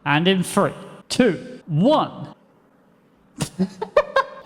And in 3, 2, 1.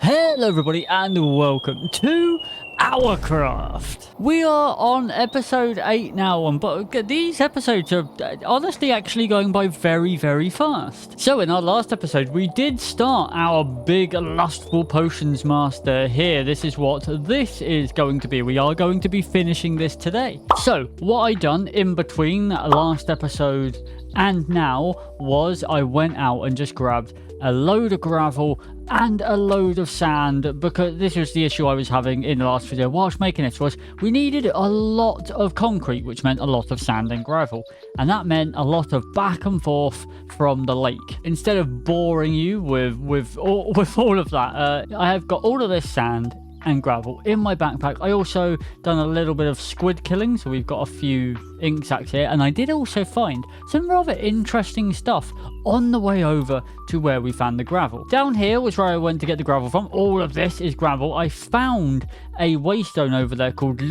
Hello everybody and welcome to OURCRAFT. We are on episode 8 now, but these episodes are honestly actually going by very, very fast. So in our last episode, we did start our big Lustful Potions Master here. This is what this is going to be. We are going to be finishing this today. So what I done in between last episode and now was I went out and just grabbed a load of gravel and a load of sand, because this was the issue I was having in the last video whilst making this, was we needed a lot of concrete, which meant a lot of sand and gravel, and that meant a lot of back and forth from the lake. Instead of boring you with all of that, I have got all of this sand and gravel in my backpack. I also done a little bit of squid killing, so we've got a few ink sacs here, and I did also find some rather interesting stuff on the way over to where we found the gravel. Down here was where I went to get the gravel from. All of this is gravel. I found a waystone over there called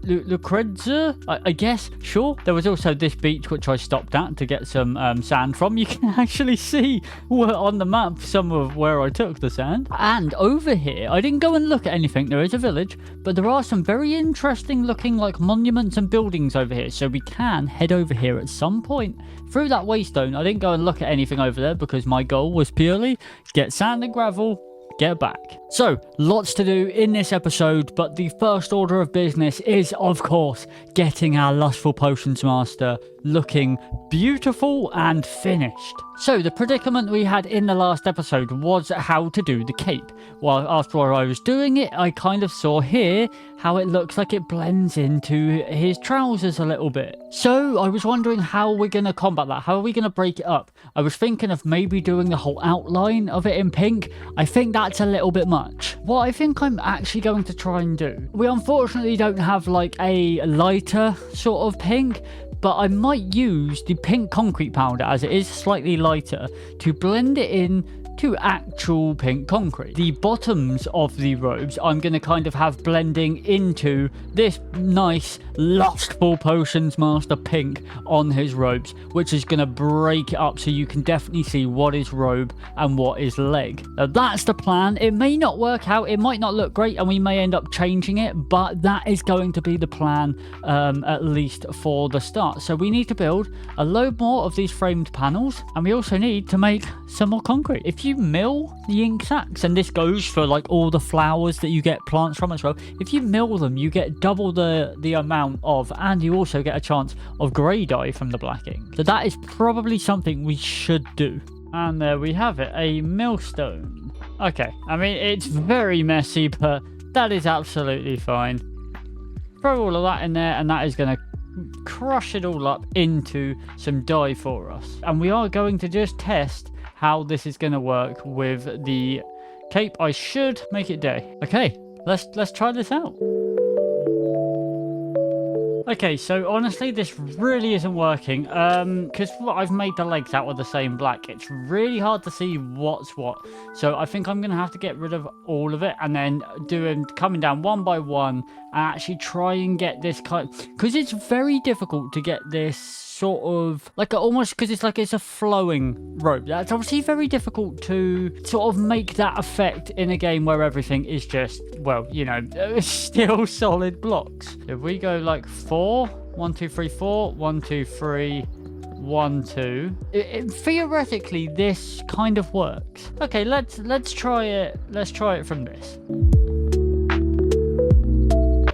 Lucrezia, I guess. Sure. There was also this beach which I stopped at to get some sand from. You can actually see on the map some of where I took the sand. And over here, I didn't go and look at anything. There is a village, but there are some very interesting looking like monuments and buildings over here, so we can head over here at some point through that waystone. I didn't go and look at anything over there because my goal was purely get sand and gravel, get back. So lots to do in this episode, but the first order of business is of course getting our Lustful Potions Master looking beautiful and finished. So the predicament we had in the last episode was how to do the cape. Well, after I was doing it, I kind of saw here how it looks like it blends into his trousers a little bit. So I was wondering how we're going to combat that. How are we going to break it up? I was thinking of maybe doing the whole outline of it in pink. I think that's a little bit much. What I think I'm actually going to try and do, we unfortunately don't have like a lighter sort of pink, but I might use the pink concrete powder, as it is slightly lighter, to blend it in to actual pink concrete. The bottoms of the robes I'm going to kind of have blending into this nice Lustful Potions Master pink on his robes, which is going to break it up so you can definitely see what is robe and what is leg. Now that's the plan. It may not work out, it might not look great, and we may end up changing it, but that is going to be the plan, at least for the start. So we need to build a load more of these framed panels, and we also need to make some more concrete. If you mill the ink sacs, and this goes for like all the flowers that you get plants from as well, if you mill them you get double the amount of, and you also get a chance of grey dye from the black ink. So that is probably something we should do. And there we have it, a millstone. Okay, I mean it's very messy, but that is absolutely fine. Throw all of that in there, and that is going to crush it all up into some dye for us. And we are going to just test how this is going to work with the cape. I should make it day. Okay, let's try this out. Okay, so honestly this really isn't working, because I've made the legs out of the same black. It's really hard to see what's what, so I think I'm gonna have to get rid of all of it and then coming down one by one and actually try and get this kind, because it's very difficult to get this sort of like almost, because it's a flowing rope. That's obviously very difficult to sort of make that effect in a game where everything is just, well, you know, still solid blocks. If we go like 4 1 2 3 4 1 2 3 1 2, theoretically this kind of works. Okay, let's try it. Let's try it from this.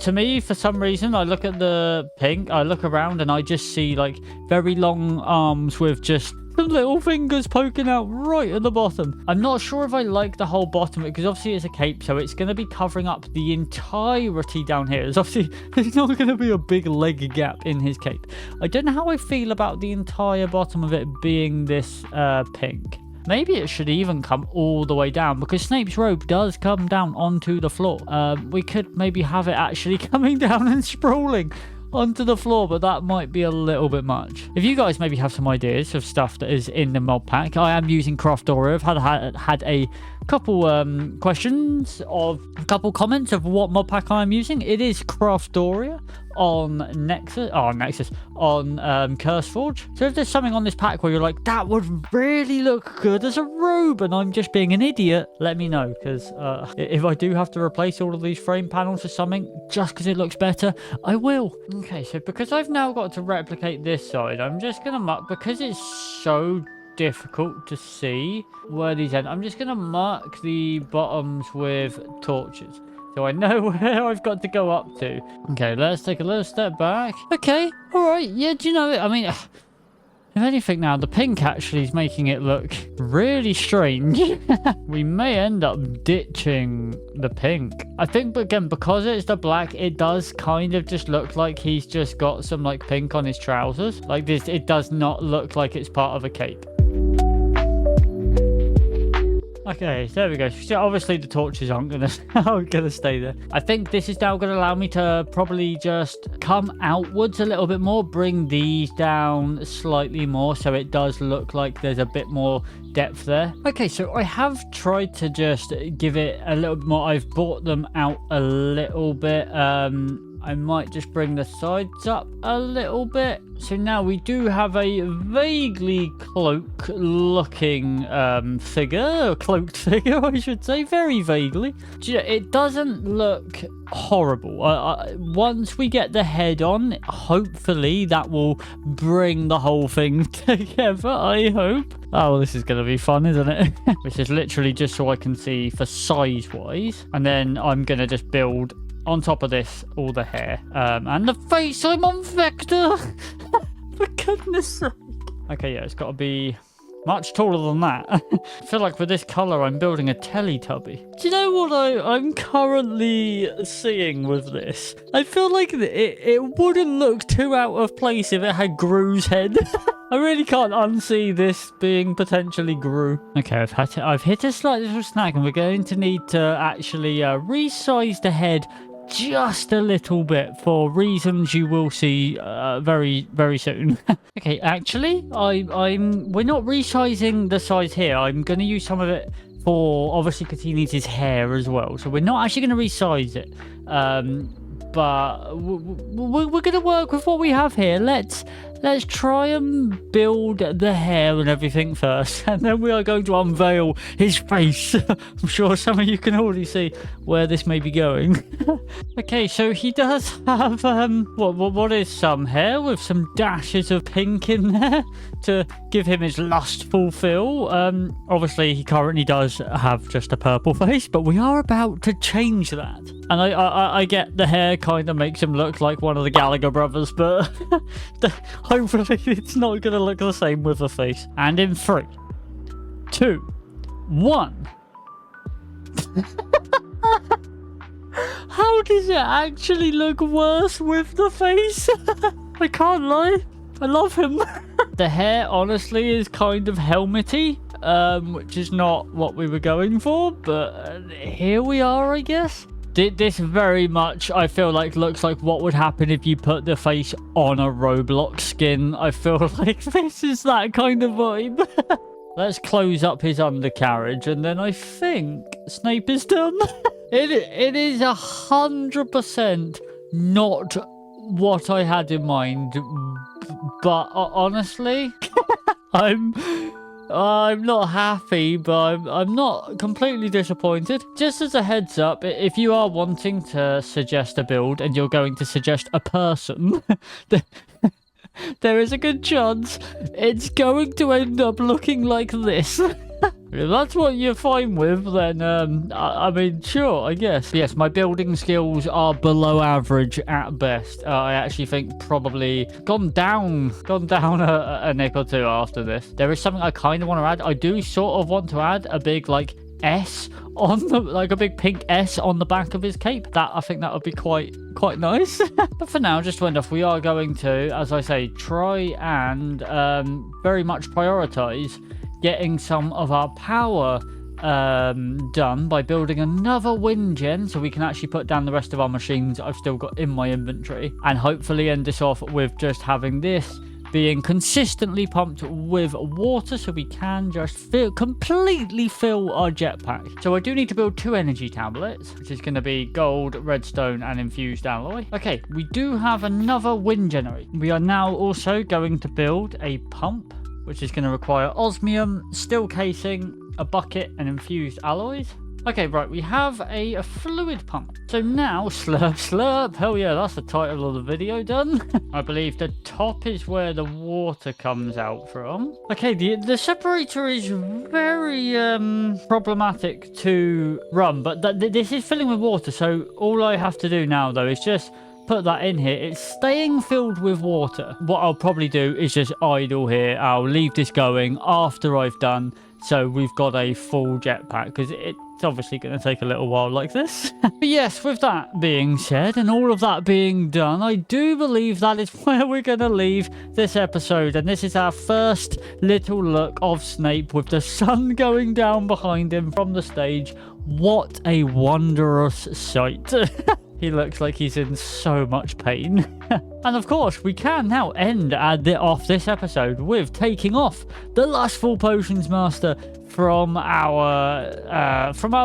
To me, for some reason, I look at the pink, I look around and I just see like very long arms with just some little fingers poking out right at the bottom. I'm not sure if I like the whole bottom, because obviously it's a cape, so it's going to be covering up the entirety down here. There's not going to be a big leg gap in his cape. I don't know how I feel about the entire bottom of it being this pink. Maybe it should even come all the way down, because Snape's robe does come down onto the floor. We could maybe have it actually coming down and sprawling onto the floor, but that might be a little bit much. If you guys maybe have some ideas of stuff that is in the mod pack, I am using Craft Oreo. I've had a couple questions of a couple comments of what mod pack I'm using. It is Craftoria on Nexus on CurseForge. So if there's something on this pack where you're like, that would really look good as a robe and I'm just being an idiot, let me know, because if I do have to replace all of these frame panels with something just because it looks better, I will. Okay, so because I've now got to replicate this side, I'm just gonna mark, because it's so difficult to see where these end, I'm just gonna mark the bottoms with torches so I know where I've got to go up to. Okay, let's take a little step back. Okay, all right, yeah, do you know it? I mean, if anything now, the pink actually is making it look really strange. We may end up ditching the pink. I think, but again, because it's the black, it does kind of just look like he's just got some like pink on his trousers. Like this, it does not look like it's part of a cape. Okay, there we go. So obviously the torches aren't gonna stay there. I think this is now gonna allow me to probably just come outwards a little bit more, bring these down slightly more so it does look like there's a bit more depth there. Okay, so I have tried to just give it a little bit more. I've brought them out a little bit. I might just bring the sides up a little bit. So now we do have a vaguely cloak-looking figure, cloaked figure, I should say, very vaguely. It doesn't look horrible. Once we get the head on, hopefully that will bring the whole thing together, I hope. Oh, this is going to be fun, isn't it? This is literally just so I can see for size-wise. And then I'm going to just build on top of this all the hair and the face. I'm on vector. For goodness sake. Okay, yeah, it's got to be much taller than that. I feel like with this color I'm building a Teletubby. Do you know what I'm currently seeing with this? I feel like it wouldn't look too out of place if it had Gru's head. I really can't unsee this being potentially Gru. Okay, I've hit a slight little snag and we're going to need to actually resize the head just a little bit for reasons you will see very, very soon. Okay, actually, we're not resizing the size here. I'm going to use some of it for, obviously, because he needs his hair as well. So we're not actually going to resize it. But we're going to work with what we have here. Let's try and build the hair and everything first, and then we are going to unveil his face. I'm sure some of you can already see where this may be going. Okay, so he does have what is some hair with some dashes of pink in there to give him his lustful feel. Obviously he currently does have just a purple face, but we are about to change that. And I get the hair kind of makes him look like one of the Gallagher brothers, but hopefully it's not going to look the same with the face. And in 3, 2, 1. How does it actually look worse with the face? I can't lie. I love him. The hair, honestly, is kind of helmety, which is not what we were going for, but here we are, I guess. This very much, I feel like, looks like what would happen if you put the face on a Roblox skin. I feel like this is that kind of vibe. Let's close up his undercarriage, and then I think Snape is done. It is 100% not what I had in mind, but honestly, I'm not happy, but I'm not completely disappointed. Just as a heads up, if you are wanting to suggest a build and you're going to suggest a person, there is a good chance it's going to end up looking like this. If that's what you're fine with, then, I mean, sure, I guess. Yes, my building skills are below average at best. I actually think probably gone down a nick or two after this. There is something I kind of want to add. I do sort of want to add a big, like, S on the, like, a big pink S on the back of his cape. I think that would be quite nice. But for now, just to end off, we are going to, as I say, try and very much prioritize getting some of our power done by building another wind gen so we can actually put down the rest of our machines I've still got in my inventory, and hopefully end this off with just having this being consistently pumped with water so we can just completely fill our jetpack. So I do need to build 2 energy tablets, which is going to be gold, redstone, and infused alloy. Okay, we do have another wind generator. We are now also going to build a pump, which is going to require osmium, steel casing, a bucket, and infused alloys. Okay, right, we have a fluid pump. So now, slurp, slurp. Hell yeah, that's the title of the video done. I believe the top is where the water comes out from. Okay, the separator is very problematic to run, but this is filling with water. So all I have to do now, though, is just put that in here. It's staying filled with water. What I'll probably do is just idle here. I'll leave this going after I've done. So we've got a full jetpack, because it's obviously going to take a little while like this. But yes, with that being said and all of that being done, I do believe that is where we're going to leave this episode. And this is our first little look of Snape with the sun going down behind him from the stage. What a wondrous sight. He looks like he's in so much pain. And of course, we can now end off this episode with taking off the Lustful Potions Master from our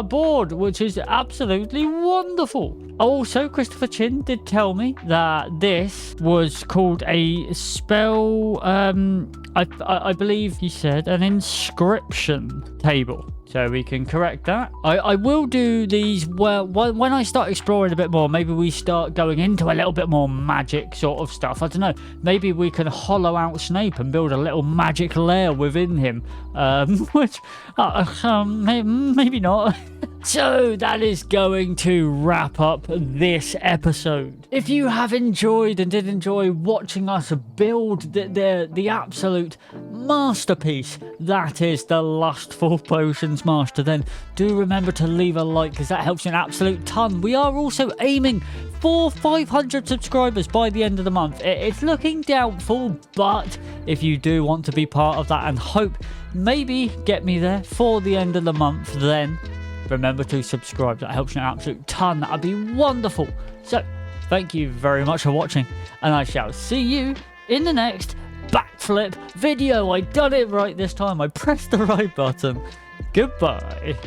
board, which is absolutely wonderful. Also, Christopher Chin did tell me that this was called a spell, I believe he said an inscription table. So we can correct that. I will do these when I start exploring a bit more. Maybe we start going into a little bit more magic sort of stuff. I don't know. Maybe we can hollow out Snape and build a little magic lair within him. Which, maybe not. So that is going to wrap up this episode. If you have enjoyed and did enjoy watching us build the absolute masterpiece that is the Lustful Potions Master, then do remember to leave a like, because that helps an absolute ton. We are also aiming for 500 subscribers by the end of the month. It's looking doubtful, but if you do want to be part of that and hope maybe get me there for the end of the month, then remember to subscribe. That helps an absolute ton. That'd be wonderful. So thank you very much for watching, and I shall see you in the next backflip video. I done it right this time. I pressed the right button. Goodbye.